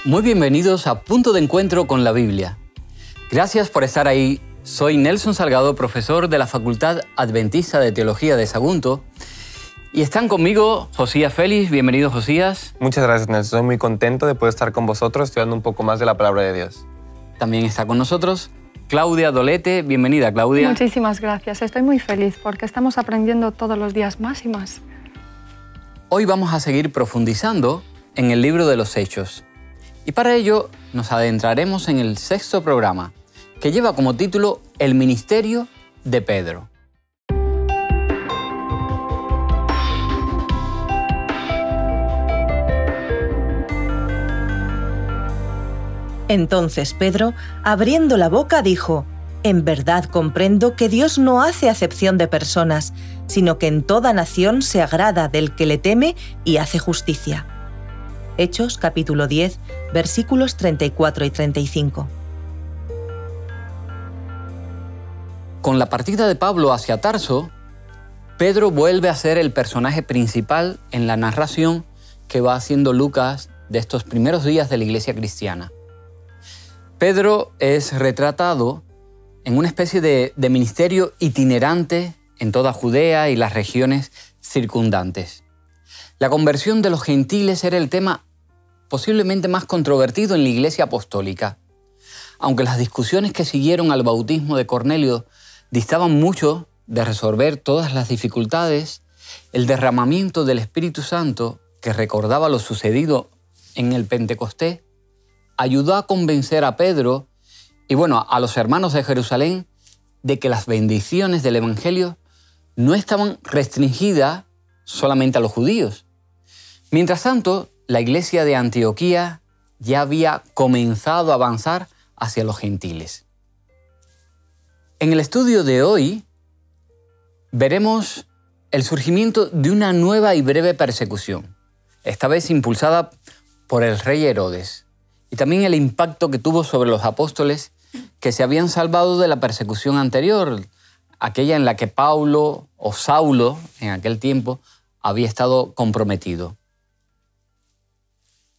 Muy bienvenidos a Punto de Encuentro con la Biblia. Gracias por estar ahí. Soy Nelson Salgado, profesor de la Facultad Adventista de Teología de Sagunto. Y están conmigo Josías Félix. Bienvenido, Josías. Muchas gracias, Nelson. Estoy muy contento de poder estar con vosotros estudiando un poco más de la palabra de Dios. También está con nosotros Claudia Dolete. Bienvenida, Claudia. Muchísimas gracias. Estoy muy feliz porque estamos aprendiendo todos los días más y más. Hoy vamos a seguir profundizando en el libro de los Hechos. Y para ello nos adentraremos en el sexto programa, que lleva como título El ministerio de Pedro. Entonces Pedro, abriendo la boca, dijo: «En verdad comprendo que Dios no hace acepción de personas, sino que en toda nación se agrada del que le teme y hace justicia». Hechos, capítulo 10, versículos 34 y 35. Con la partida de Pablo hacia Tarso, Pedro vuelve a ser el personaje principal en la narración que va haciendo Lucas de estos primeros días de la iglesia cristiana. Pedro es retratado en una especie de ministerio itinerante en toda Judea y las regiones circundantes. La conversión de los gentiles era el tema posiblemente más controvertido en la iglesia apostólica. Aunque las discusiones que siguieron al bautismo de Cornelio distaban mucho de resolver todas las dificultades, el derramamiento del Espíritu Santo, que recordaba lo sucedido en el Pentecostés, ayudó a convencer a Pedro y a los hermanos de Jerusalén de que las bendiciones del Evangelio no estaban restringidas solamente a los judíos. Mientras tanto, la iglesia de Antioquía ya había comenzado a avanzar hacia los gentiles. En el estudio de hoy veremos el surgimiento de una nueva y breve persecución, esta vez impulsada por el rey Herodes, y también el impacto que tuvo sobre los apóstoles que se habían salvado de la persecución anterior, aquella en la que Pablo o Saulo, en aquel tiempo, había estado comprometido.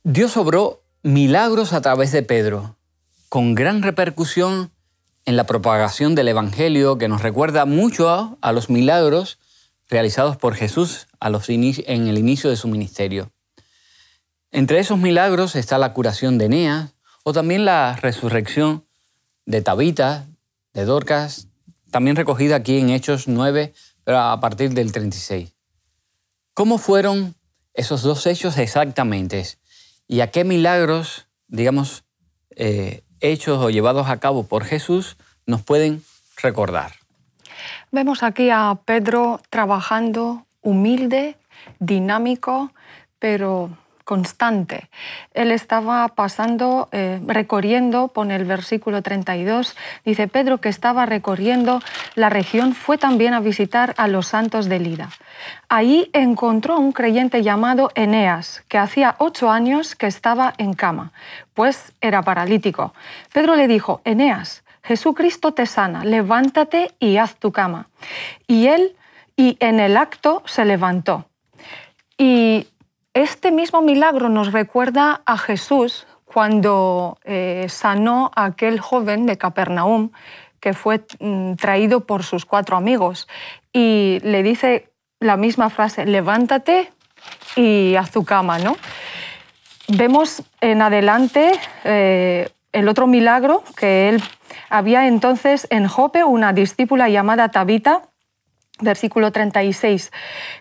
Dios obró milagros a través de Pedro, con gran repercusión en la propagación del Evangelio, que nos recuerda mucho a los milagros realizados por Jesús en el inicio de su ministerio. Entre esos milagros está la curación de Eneas o también la resurrección de Tabita, de Dorcas, también recogida aquí en Hechos 9, pero a partir del 36. ¿Cómo fueron esos dos hechos exactamente? ¿Y a qué milagros, hechos o llevados a cabo por Jesús nos pueden recordar? Vemos aquí a Pedro trabajando humilde, dinámico, pero constante. Él estaba pasando, recorriendo, pone el versículo 32, dice: Pedro, que estaba recorriendo la región, fue también a visitar a los santos de Lida. Allí encontró a un creyente llamado Eneas, que hacía 8 años que estaba en cama, pues era paralítico. Pedro le dijo: Eneas, Jesucristo te sana, levántate y haz tu cama. Y en el acto se levantó. Y este mismo milagro nos recuerda a Jesús cuando sanó a aquel joven de Capernaum que fue traído por sus 4 amigos. Y le dice la misma frase: levántate y haz tu cama, ¿no? Vemos en adelante el otro milagro, que él había entonces en Jope una discípula llamada Tabita, versículo 36,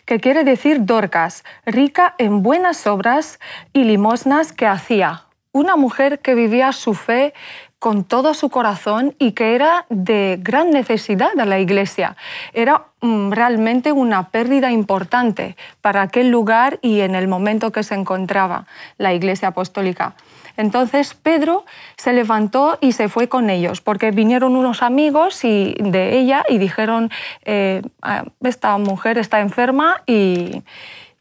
que quiere decir Dorcas, rica en buenas obras y limosnas que hacía. Una mujer que vivía su fe con todo su corazón y que era de gran necesidad a la iglesia. Era realmente una pérdida importante para aquel lugar y en el momento que se encontraba la iglesia apostólica. Entonces Pedro se levantó y se fue con ellos, porque vinieron unos amigos de ella y dijeron: esta mujer está enferma, y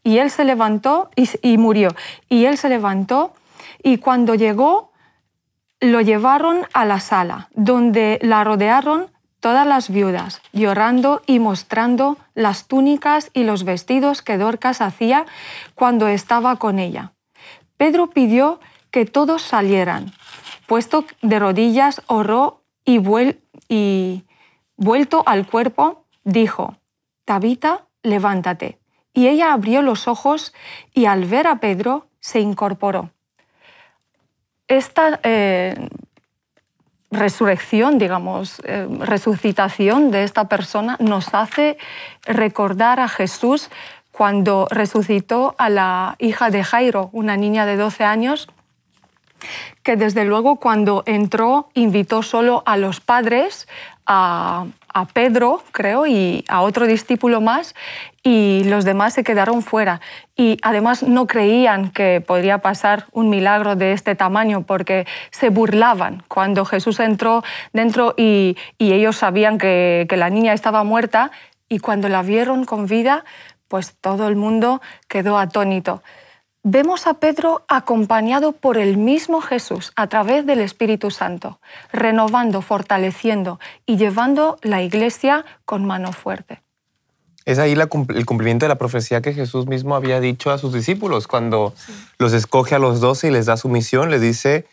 él se levantó y murió. Y él se levantó y cuando llegó lo llevaron a la sala, donde la rodearon todas las viudas, llorando y mostrando las túnicas y los vestidos que Dorcas hacía cuando estaba con ella. Pedro pidió que todos salieran. Puesto de rodillas, oró y vuelto al cuerpo, dijo: Tabita, levántate. Y ella abrió los ojos y al ver a Pedro se incorporó. Esta resurrección, digamos, resucitación de esta persona nos hace recordar a Jesús cuando resucitó a la hija de Jairo, una niña de 12 años, que desde luego cuando entró invitó solo a los padres, a Pedro, creo, y a otro discípulo más, y los demás se quedaron fuera. Y además no creían que podría pasar un milagro de este tamaño porque se burlaban cuando Jesús entró dentro y ellos sabían que la niña estaba muerta, y cuando la vieron con vida, pues todo el mundo quedó atónito. Vemos a Pedro acompañado por el mismo Jesús a través del Espíritu Santo, renovando, fortaleciendo y llevando la Iglesia con mano fuerte. Es ahí el cumplimiento de la profecía que Jesús mismo había dicho a sus discípulos cuando los escoge a los 12 y les da su misión. Les dice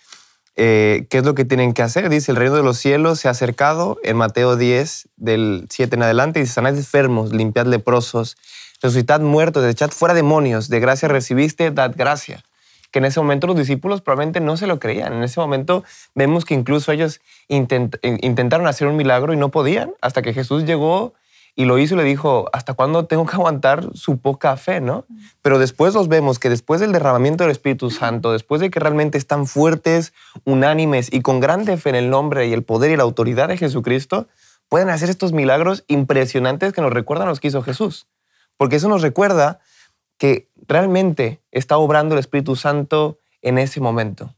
qué es lo que tienen que hacer. Dice: el reino de los cielos se ha acercado. En Mateo 10, del 7 en adelante, dice: sanad enfermos, limpiad leprosos, resucitad muertos, echad fuera demonios, de gracia recibiste, dad gracia. Que en ese momento los discípulos probablemente no se lo creían. En ese momento vemos que incluso ellos intentaron hacer un milagro y no podían, hasta que Jesús llegó y lo hizo y le dijo: ¿hasta cuándo tengo que aguantar su poca fe, no? Pero después los vemos que después del derramamiento del Espíritu Santo, después de que realmente están fuertes, unánimes y con grande fe en el nombre y el poder y la autoridad de Jesucristo, pueden hacer estos milagros impresionantes que nos recuerdan los que hizo Jesús. Porque eso nos recuerda que realmente está obrando el Espíritu Santo en ese momento.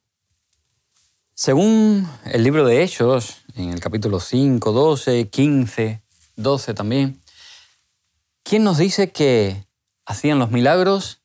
Según el libro de Hechos, en el capítulo 5, 12, 15, 12 también, ¿quién nos dice que hacían los milagros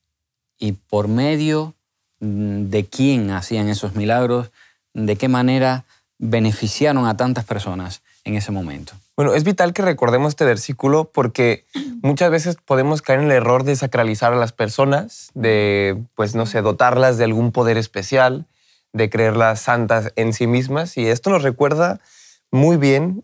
y por medio de quién hacían esos milagros? ¿De qué manera beneficiaron a tantas personas en ese momento? Bueno, es vital que recordemos este versículo porque muchas veces podemos caer en el error de sacralizar a las personas, de, pues no sé, dotarlas de algún poder especial, de creerlas santas en sí mismas. Y esto nos recuerda muy bien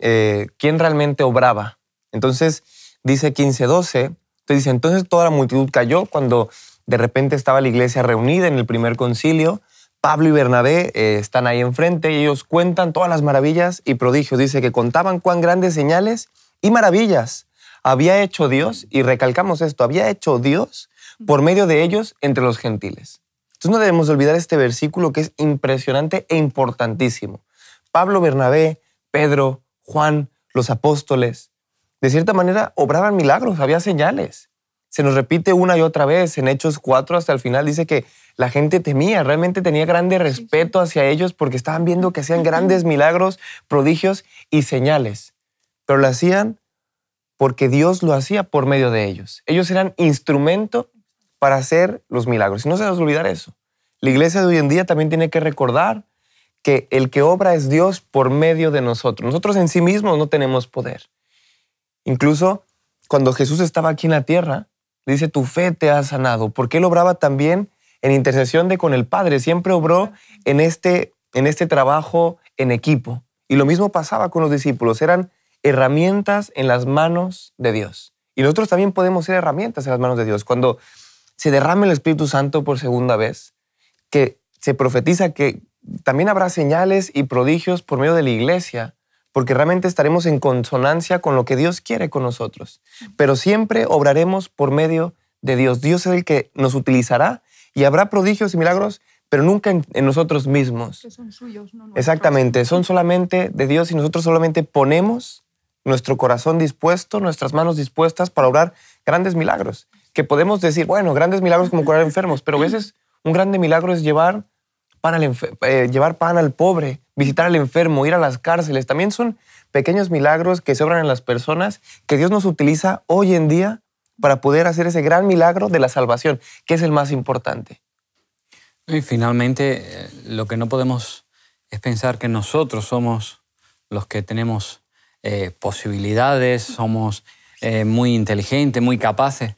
quién realmente obraba. Entonces, dice 15:12, dice: entonces toda la multitud cayó cuando de repente estaba la iglesia reunida en el primer concilio. Pablo y Bernabé están ahí enfrente y ellos cuentan todas las maravillas y prodigios. Dice que contaban cuán grandes señales y maravillas había hecho Dios, y recalcamos esto, había hecho Dios por medio de ellos entre los gentiles. Entonces no debemos olvidar este versículo que es impresionante e importantísimo. Pablo, Bernabé, Pedro, Juan, los apóstoles, de cierta manera obraban milagros, había señales. Se nos repite una y otra vez en Hechos 4 hasta el final, dice que la gente temía, realmente tenía grande respeto hacia ellos porque estaban viendo que hacían grandes milagros, prodigios y señales. Pero lo hacían porque Dios lo hacía por medio de ellos. Ellos eran instrumento para hacer los milagros. Y no se nos olvidar eso. La iglesia de hoy en día también tiene que recordar que el que obra es Dios por medio de nosotros. Nosotros en sí mismos no tenemos poder. Incluso cuando Jesús estaba aquí en la tierra, le dice: tu fe te ha sanado. Porque Él obraba también en intercesión con el Padre. Siempre obró en este trabajo en equipo. Y lo mismo pasaba con los discípulos. Eran herramientas en las manos de Dios. Y nosotros también podemos ser herramientas en las manos de Dios. Cuando se derrame el Espíritu Santo por segunda vez, que se profetiza que también habrá señales y prodigios por medio de la iglesia, porque realmente estaremos en consonancia con lo que Dios quiere con nosotros. Pero siempre obraremos por medio de Dios. Dios es el que nos utilizará y habrá prodigios y milagros, pero nunca en nosotros mismos. Que son suyos, no nuestros. Exactamente, son solamente de Dios y nosotros solamente ponemos nuestro corazón dispuesto, nuestras manos dispuestas para obrar grandes milagros. Que podemos decir, bueno, grandes milagros como curar enfermos, pero a veces un grande milagro es llevar pan al pobre, visitar al enfermo, ir a las cárceles. También son pequeños milagros que se obran en las personas que Dios nos utiliza hoy en día para poder hacer ese gran milagro de la salvación, que es el más importante. Y finalmente, lo que no podemos es pensar que nosotros somos los que tenemos posibilidades, somos muy inteligentes, muy capaces.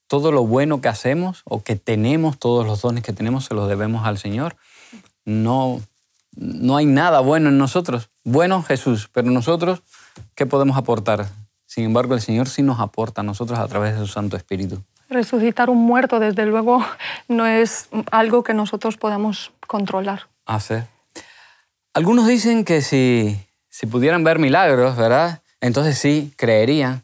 Todo lo bueno que hacemos o que tenemos, todos los dones que tenemos, se los debemos al Señor. no hay nada bueno en nosotros. Bueno, Jesús, pero nosotros, ¿qué podemos aportar? Sin embargo, el Señor sí nos aporta a nosotros a través de su Santo Espíritu. Resucitar un muerto, desde luego, no es algo que nosotros podamos controlar. Hacer. Algunos dicen que si pudieran ver milagros, ¿verdad? Entonces sí, creerían.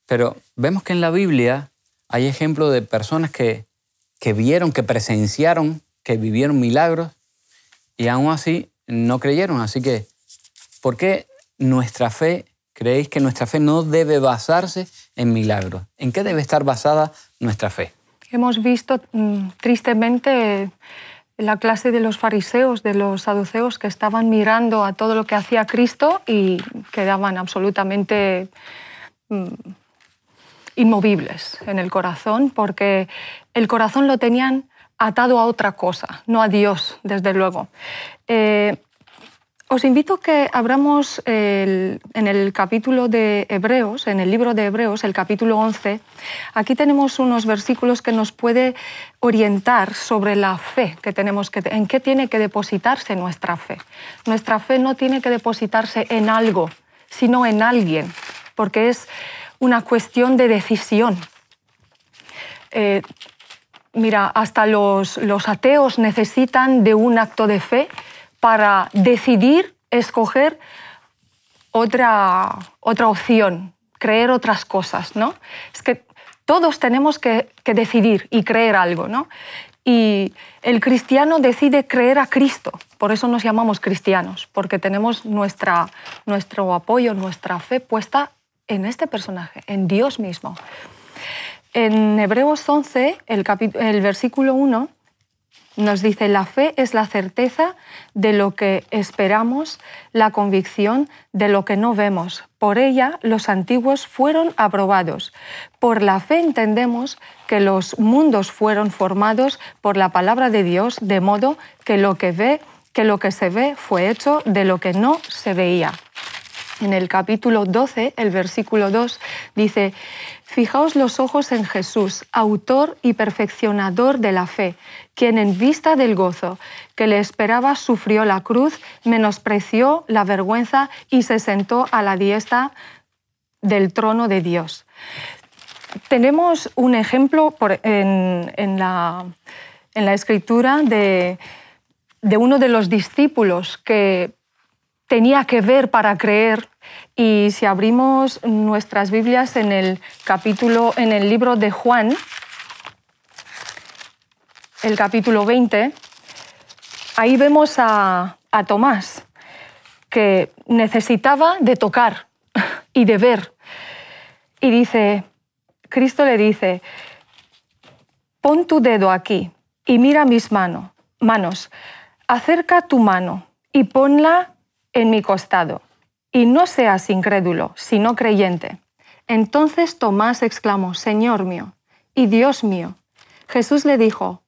Pero vemos que en la Biblia hay ejemplos de personas que vieron, que presenciaron, que vivieron milagros y aún así no creyeron. Así que, ¿por qué creéis que nuestra fe no debe basarse en milagros? ¿En qué debe estar basada nuestra fe? Hemos visto tristemente la clase de los fariseos, de los saduceos, que estaban mirando a todo lo que hacía Cristo y quedaban absolutamente inmovibles en el corazón, porque el corazón lo tenían atado a otra cosa, no a Dios, desde luego. Os invito a que abramos en el capítulo de Hebreos, en el libro de Hebreos, el capítulo 11. Aquí tenemos unos versículos que nos puede orientar sobre la fe que tenemos en qué tiene que depositarse nuestra fe. Nuestra fe no tiene que depositarse en algo, sino en alguien, porque es una cuestión de decisión. Mira, hasta los ateos necesitan de un acto de fe para decidir, escoger otra opción, creer otras cosas, ¿no? Es que todos tenemos que decidir y creer algo, ¿no? Y el cristiano decide creer a Cristo, por eso nos llamamos cristianos, porque tenemos nuestro apoyo, nuestra fe puesta en este personaje, en Dios mismo. En Hebreos 11, el versículo 1, nos dice: la fe es la certeza de lo que esperamos, la convicción de lo que no vemos. Por ella los antiguos fueron aprobados. Por la fe entendemos que los mundos fueron formados por la palabra de Dios, de modo que lo que se ve fue hecho de lo que no se veía. En el capítulo 12, el versículo 2, dice: fijaos los ojos en Jesús, autor y perfeccionador de la fe, quien en vista del gozo que le esperaba sufrió la cruz, menospreció la vergüenza y se sentó a la diestra del trono de Dios. Tenemos un ejemplo en la Escritura de uno de los discípulos que tenía que ver para creer, y si abrimos nuestras Biblias en el libro de Juan, el capítulo 20, ahí vemos a Tomás, que necesitaba de tocar y de ver. Y Cristo le dice: pon tu dedo aquí y mira mis manos, acerca tu mano y ponla en mi costado, y no seas incrédulo, sino creyente. Entonces Tomás exclamó: Señor mío y Dios mío. Jesús le dijo: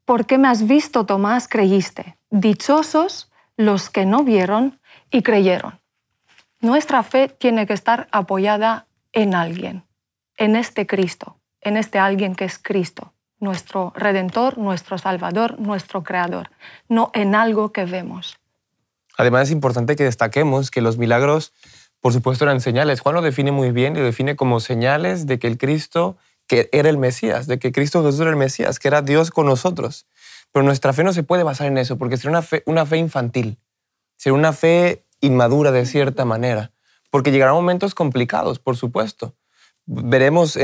¿por qué me has visto, Tomás, creíste? Dichosos los que no vieron y creyeron. Nuestra fe tiene que estar apoyada en alguien, en este Cristo, en este alguien que es Cristo, nuestro Redentor, nuestro Salvador, nuestro Creador, no en algo que vemos. Además, es importante que destaquemos que los milagros, por supuesto, eran señales. Juan lo define muy bien y lo define como señales de que el Cristo, que era el Mesías, de que Cristo Jesús era el Mesías, que era Dios con nosotros. Pero nuestra fe no se puede basar en eso, porque sería una fe infantil, sería una fe inmadura de cierta manera, porque llegarán momentos complicados, por supuesto. Veremos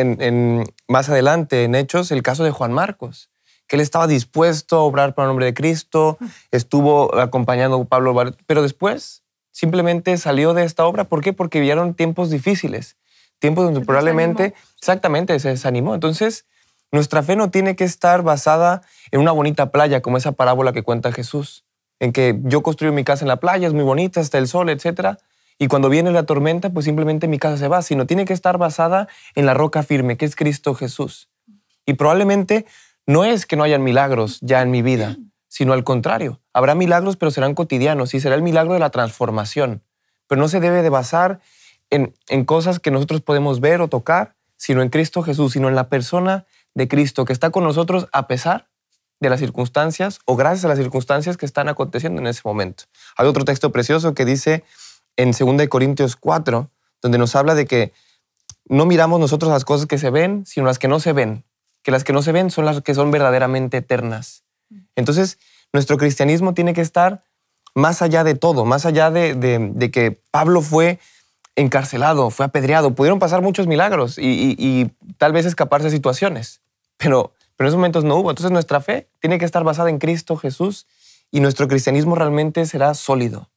más adelante en Hechos el caso de Juan Marcos, que él estaba dispuesto a obrar para el nombre de Cristo, estuvo acompañando a Pablo, pero después simplemente salió de esta obra. ¿Por qué? Porque vivieron tiempos difíciles, tiempos donde probablemente, exactamente, se desanimó. Entonces, nuestra fe no tiene que estar basada en una bonita playa, como esa parábola que cuenta Jesús, en que yo construyo mi casa en la playa, es muy bonita, está el sol, etc. Y cuando viene la tormenta, pues simplemente mi casa se va, sino tiene que estar basada en la roca firme, que es Cristo Jesús. Y probablemente no es que no hayan milagros ya en mi vida, sino al contrario. Habrá milagros, pero serán cotidianos y será el milagro de la transformación. Pero no se debe de basar en cosas que nosotros podemos ver o tocar, sino en Cristo Jesús, sino en la persona de Cristo, que está con nosotros a pesar de las circunstancias o gracias a las circunstancias que están aconteciendo en ese momento. Hay otro texto precioso que dice en 2 Corintios 4, donde nos habla de que no miramos nosotros las cosas que se ven, sino las que no se ven. Que las que no se ven son las que son verdaderamente eternas. Entonces, nuestro cristianismo tiene que estar más allá de todo, más allá de que Pablo fue encarcelado, fue apedreado. Pudieron pasar muchos milagros y tal vez escaparse de situaciones, pero en esos momentos no hubo. Entonces, nuestra fe tiene que estar basada en Cristo Jesús y nuestro cristianismo realmente será sólido.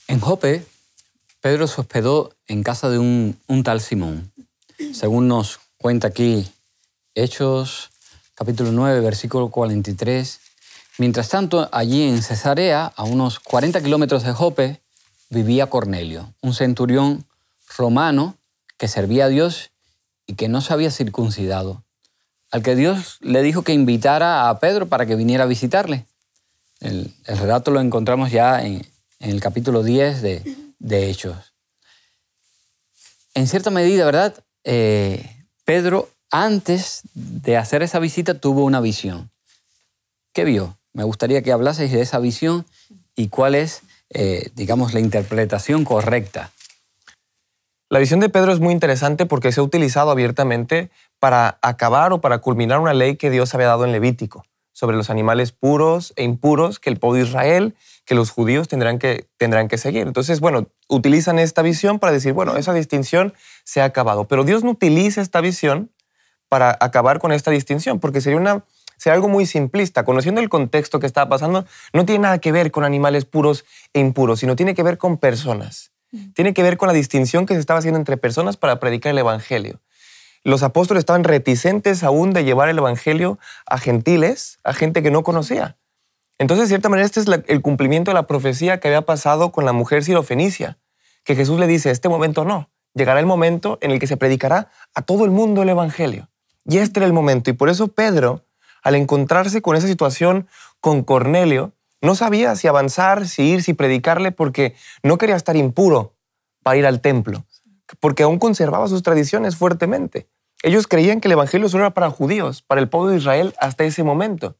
En Jope, Pedro se hospedó en casa de un tal Simón. Según nos cuenta aquí Hechos, capítulo 9, versículo 43. Mientras tanto, allí en Cesarea, a unos 40 kilómetros de Jope, vivía Cornelio, un centurión romano que servía a Dios y que no se había circuncidado, al que Dios le dijo que invitara a Pedro para que viniera a visitarle. El relato lo encontramos ya en el capítulo 10 de Hechos. En cierta medida, ¿verdad? Pedro, antes de hacer esa visita, tuvo una visión. ¿Qué vio? Me gustaría que hablaseis de esa visión y cuál es, digamos, la interpretación correcta. La visión de Pedro es muy interesante porque se ha utilizado abiertamente para acabar o para culminar una ley que Dios había dado en Levítico sobre los animales puros e impuros que el pueblo de Israel, que los judíos tendrán que seguir. Entonces, bueno, utilizan esta visión para decir, bueno, esa distinción se ha acabado. Pero Dios no utiliza esta visión para acabar con esta distinción, porque sería algo muy simplista. Conociendo el contexto que estaba pasando, no tiene nada que ver con animales puros e impuros, sino tiene que ver con personas. Tiene que ver con la distinción que se estaba haciendo entre personas para predicar el evangelio. Los apóstoles estaban reticentes aún de llevar el evangelio a gentiles, a gente que no conocía. Entonces, de cierta manera, este es el cumplimiento de la profecía que había pasado con la mujer sirofenicia, que Jesús le dice, este momento no, llegará el momento en el que se predicará a todo el mundo el evangelio. Y este era el momento. Y por eso Pedro, al encontrarse con esa situación con Cornelio, no sabía si avanzar, si ir, si predicarle, porque no quería estar impuro para ir al templo, porque aún conservaba sus tradiciones fuertemente. Ellos creían que el evangelio solo era para judíos, para el pueblo de Israel hasta ese momento.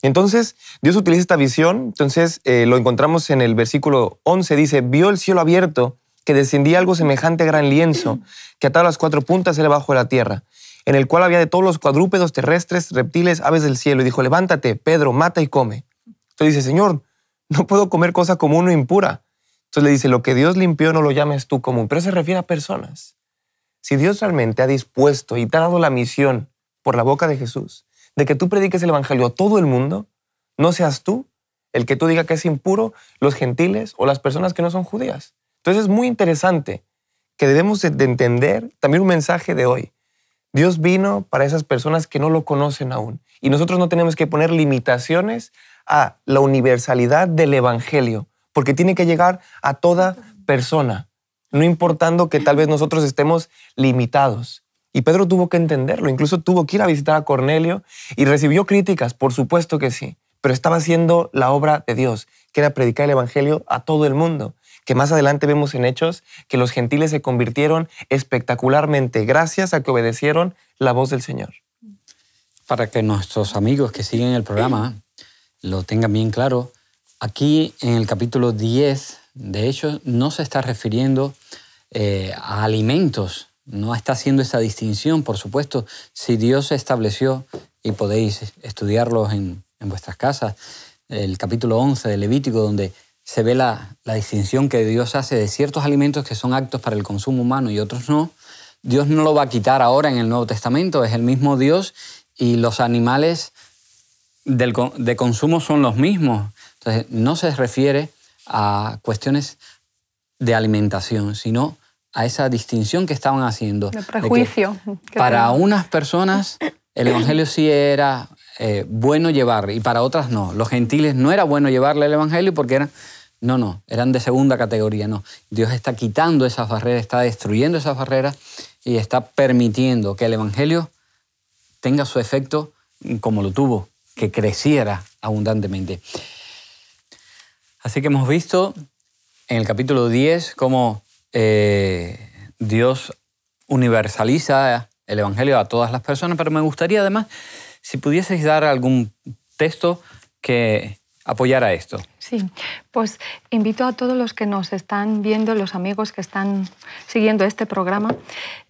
Entonces, Dios utiliza esta visión. Entonces, lo encontramos en el versículo 11. Dice, vio el cielo abierto, que descendía algo semejante a gran lienzo, que atado a las 4 puntas era bajo de la tierra, en el cual había de todos los cuadrúpedos terrestres, reptiles, aves del cielo. Y dijo, levántate, Pedro, mata y come. Entonces dice, Señor, no puedo comer cosa común o impura. Entonces le dice, lo que Dios limpió no lo llames tú común. Pero se refiere a personas. Si Dios realmente ha dispuesto y te ha dado la misión por la boca de Jesús, de que tú prediques el evangelio a todo el mundo, no seas tú el que tú digas que es impuro, los gentiles o las personas que no son judías. Entonces es muy interesante que debemos de entender también un mensaje de hoy. Dios vino para esas personas que no lo conocen aún. Y nosotros no tenemos que poner limitaciones a la universalidad del evangelio, porque tiene que llegar a toda persona, no importando que tal vez nosotros estemos limitados. Y Pedro tuvo que entenderlo, incluso tuvo que ir a visitar a Cornelio y recibió críticas, por supuesto que sí, pero estaba haciendo la obra de Dios, que era predicar el evangelio a todo el mundo, que más adelante vemos en Hechos que los gentiles se convirtieron espectacularmente gracias a que obedecieron la voz del Señor. Para que nuestros amigos que siguen el programa lo tengan bien claro, aquí en el capítulo 10 de Hechos no se está refiriendo a alimentos, no está haciendo esa distinción. Por supuesto, si Dios estableció, y podéis estudiarlos en vuestras casas, el capítulo 11 de Levítico, donde se ve la distinción que Dios hace de ciertos alimentos que son aptos para el consumo humano y otros no. Dios no lo va a quitar ahora en el Nuevo Testamento, es el mismo Dios y los animales de consumo son los mismos. Entonces, no se refiere a cuestiones de alimentación, sino a esa distinción que estaban haciendo. De prejuicio. Para unas personas el evangelio sí era bueno llevar y para otras no. Los gentiles no era bueno llevarle el evangelio porque eran de segunda categoría. No. Dios está quitando esas barreras, está destruyendo esas barreras y está permitiendo que el evangelio tenga su efecto como lo tuvo, que creciera abundantemente. Así que hemos visto en el capítulo 10 cómo Dios universaliza el Evangelio a todas las personas, pero me gustaría además si pudieseis dar algún texto que apoyara esto. Sí, pues invito a todos los que nos están viendo, los amigos que están siguiendo este programa,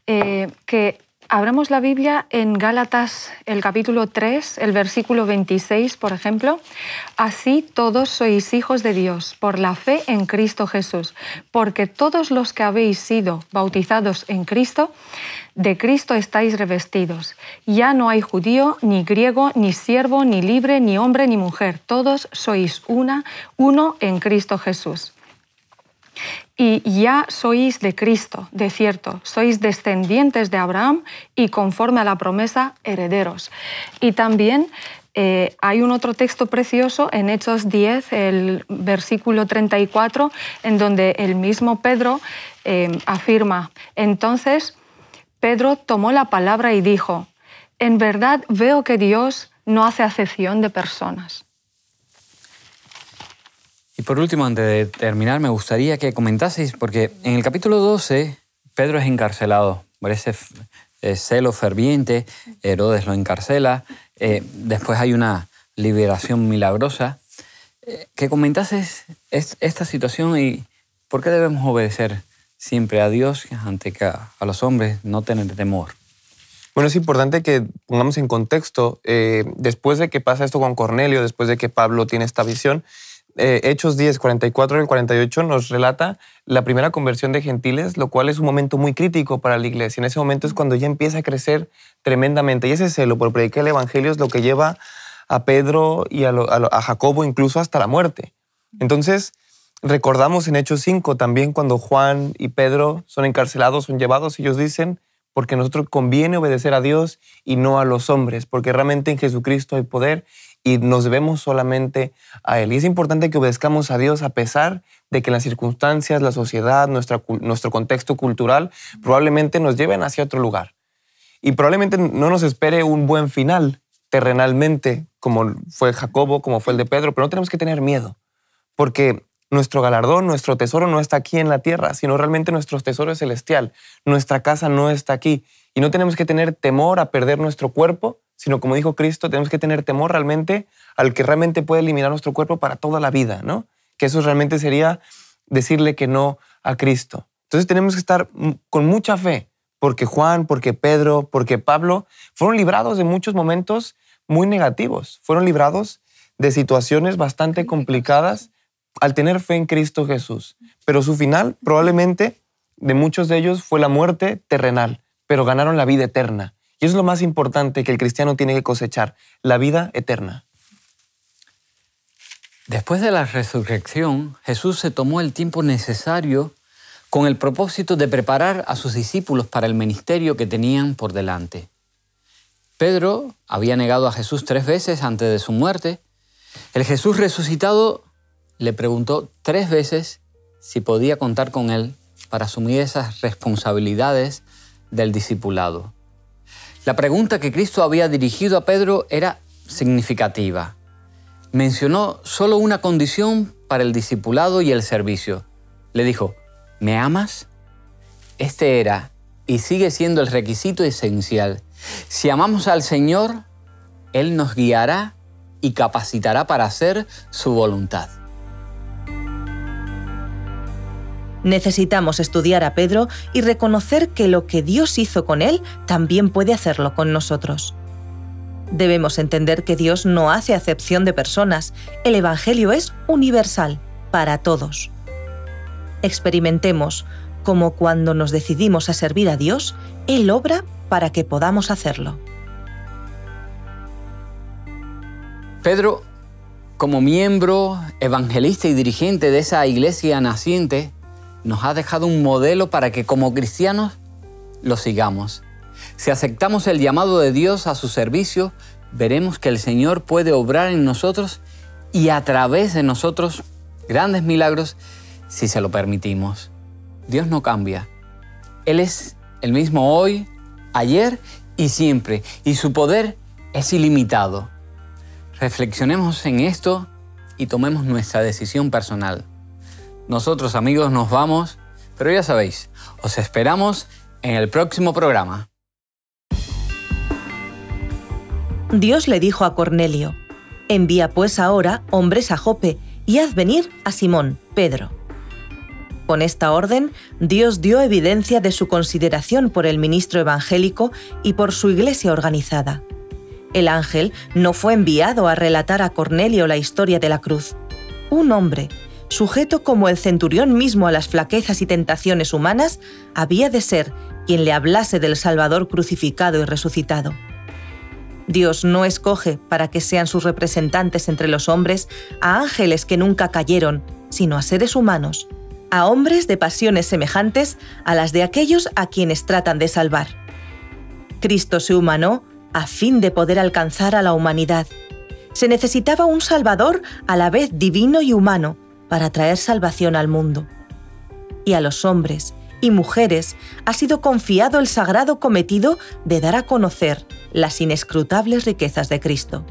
que abramos la Biblia en Gálatas, el capítulo 3, el versículo 26, por ejemplo. Así todos sois hijos de Dios por la fe en Cristo Jesús, porque todos los que habéis sido bautizados en Cristo, de Cristo estáis revestidos. Ya no hay judío, ni griego, ni siervo, ni libre, ni hombre, ni mujer. Todos sois uno en Cristo Jesús. Y ya sois de Cristo, de cierto, sois descendientes de Abraham y conforme a la promesa, herederos. Y también hay un otro texto precioso en Hechos 10, el versículo 34, en donde el mismo Pedro afirma: entonces Pedro tomó la palabra y dijo: en verdad veo que Dios no hace acepción de personas. Y por último, antes de terminar, me gustaría que comentaseis, porque en el capítulo 12 Pedro es encarcelado por ese celo ferviente, Herodes lo encarcela, después hay una liberación milagrosa. Que comentaseis esta situación y por qué debemos obedecer siempre a Dios ante que a los hombres, no tener temor. Bueno, es importante que pongamos en contexto, después de que pasa esto con Cornelio, después de que Pablo tiene esta visión, Hechos 10, 44 y 48 nos relata la primera conversión de gentiles, lo cual es un momento muy crítico para la iglesia. En ese momento es cuando ya empieza a crecer tremendamente. Y ese celo por predicar el evangelio es lo que lleva a Pedro y a Jacobo incluso hasta la muerte. Entonces, recordamos en Hechos 5 también cuando Juan y Pedro son encarcelados, son llevados, ellos dicen: porque a nosotros conviene obedecer a Dios y no a los hombres, porque realmente en Jesucristo hay poder y nos debemos solamente a Él. Y es importante que obedezcamos a Dios a pesar de que las circunstancias, la sociedad, nuestro contexto cultural probablemente nos lleven hacia otro lugar. Y probablemente no nos espere un buen final terrenalmente, como fue Jacobo, como fue el de Pedro, pero no tenemos que tener miedo, porque nuestro galardón, nuestro tesoro no está aquí en la tierra, sino realmente nuestro tesoro es celestial. Nuestra casa no está aquí. Y no tenemos que tener temor a perder nuestro cuerpo, sino, como dijo Cristo, tenemos que tener temor realmente al que realmente puede eliminar nuestro cuerpo para toda la vida, ¿no? Que eso realmente sería decirle que no a Cristo. Entonces tenemos que estar con mucha fe, porque Juan, porque Pedro, porque Pablo fueron librados de muchos momentos muy negativos. Fueron librados de situaciones bastante complicadas al tener fe en Cristo Jesús. Pero su final, probablemente, de muchos de ellos fue la muerte terrenal, pero ganaron la vida eterna. Y eso es lo más importante que el cristiano tiene que cosechar, la vida eterna. Después de la resurrección, Jesús se tomó el tiempo necesario con el propósito de preparar a sus discípulos para el ministerio que tenían por delante. Pedro había negado a Jesús 3 veces antes de su muerte. El Jesús resucitado le preguntó 3 veces si podía contar con él para asumir esas responsabilidades del discipulado. La pregunta que Cristo había dirigido a Pedro era significativa. Mencionó solo una condición para el discipulado y el servicio. Le dijo: ¿me amas? Este era y sigue siendo el requisito esencial. Si amamos al Señor, Él nos guiará y capacitará para hacer su voluntad. Necesitamos estudiar a Pedro y reconocer que lo que Dios hizo con él también puede hacerlo con nosotros. Debemos entender que Dios no hace acepción de personas. El Evangelio es universal, para todos. Experimentemos cómo cuando nos decidimos a servir a Dios, Él obra para que podamos hacerlo. Pedro, como miembro, evangelista y dirigente de esa iglesia naciente, nos ha dejado un modelo para que como cristianos lo sigamos. Si aceptamos el llamado de Dios a su servicio, veremos que el Señor puede obrar en nosotros y a través de nosotros grandes milagros si se lo permitimos. Dios no cambia. Él es el mismo hoy, ayer y siempre, y su poder es ilimitado. Reflexionemos en esto y tomemos nuestra decisión personal. Nosotros, amigos, nos vamos, pero ya sabéis, os esperamos en el próximo programa. Dios le dijo a Cornelio: «Envía pues ahora hombres a Jope y haz venir a Simón, Pedro». Con esta orden, Dios dio evidencia de su consideración por el ministro evangélico y por su iglesia organizada. El ángel no fue enviado a relatar a Cornelio la historia de la cruz. Un hombre, sujeto como el centurión mismo a las flaquezas y tentaciones humanas, había de ser quien le hablase del Salvador crucificado y resucitado. Dios no escoge para que sean sus representantes entre los hombres a ángeles que nunca cayeron, sino a seres humanos, a hombres de pasiones semejantes a las de aquellos a quienes tratan de salvar. Cristo se humanó a fin de poder alcanzar a la humanidad. Se necesitaba un Salvador a la vez divino y humano para traer salvación al mundo. Y a los hombres y mujeres ha sido confiado el sagrado cometido de dar a conocer las inescrutables riquezas de Cristo.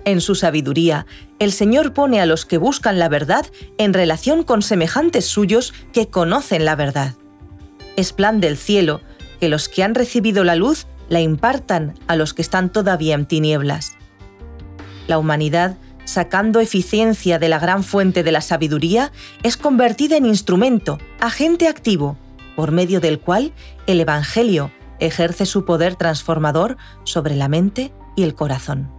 En su sabiduría, el Señor pone a los que buscan la verdad en relación con semejantes suyos que conocen la verdad. Es plan del cielo que los que han recibido la luz la impartan a los que están todavía en tinieblas. La humanidad, sacando eficiencia de la gran fuente de la sabiduría, es convertida en instrumento, agente activo, por medio del cual el Evangelio ejerce su poder transformador sobre la mente y el corazón.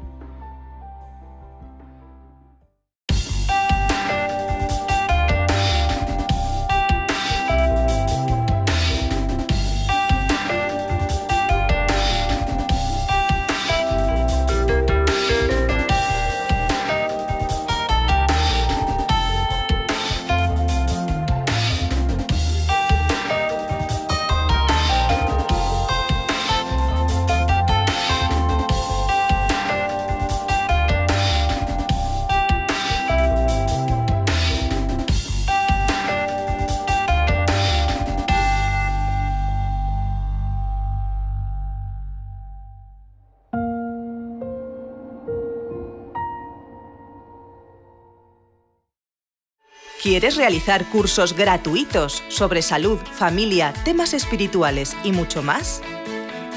¿Quieres realizar cursos gratuitos sobre salud, familia, temas espirituales y mucho más?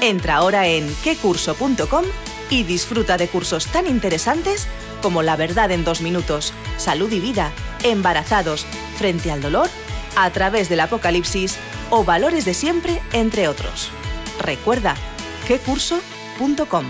Entra ahora en quecurso.com y disfruta de cursos tan interesantes como La verdad en 2 minutos, Salud y vida, Embarazados, Frente al dolor, A través del Apocalipsis o Valores de siempre, entre otros. Recuerda, quecurso.com.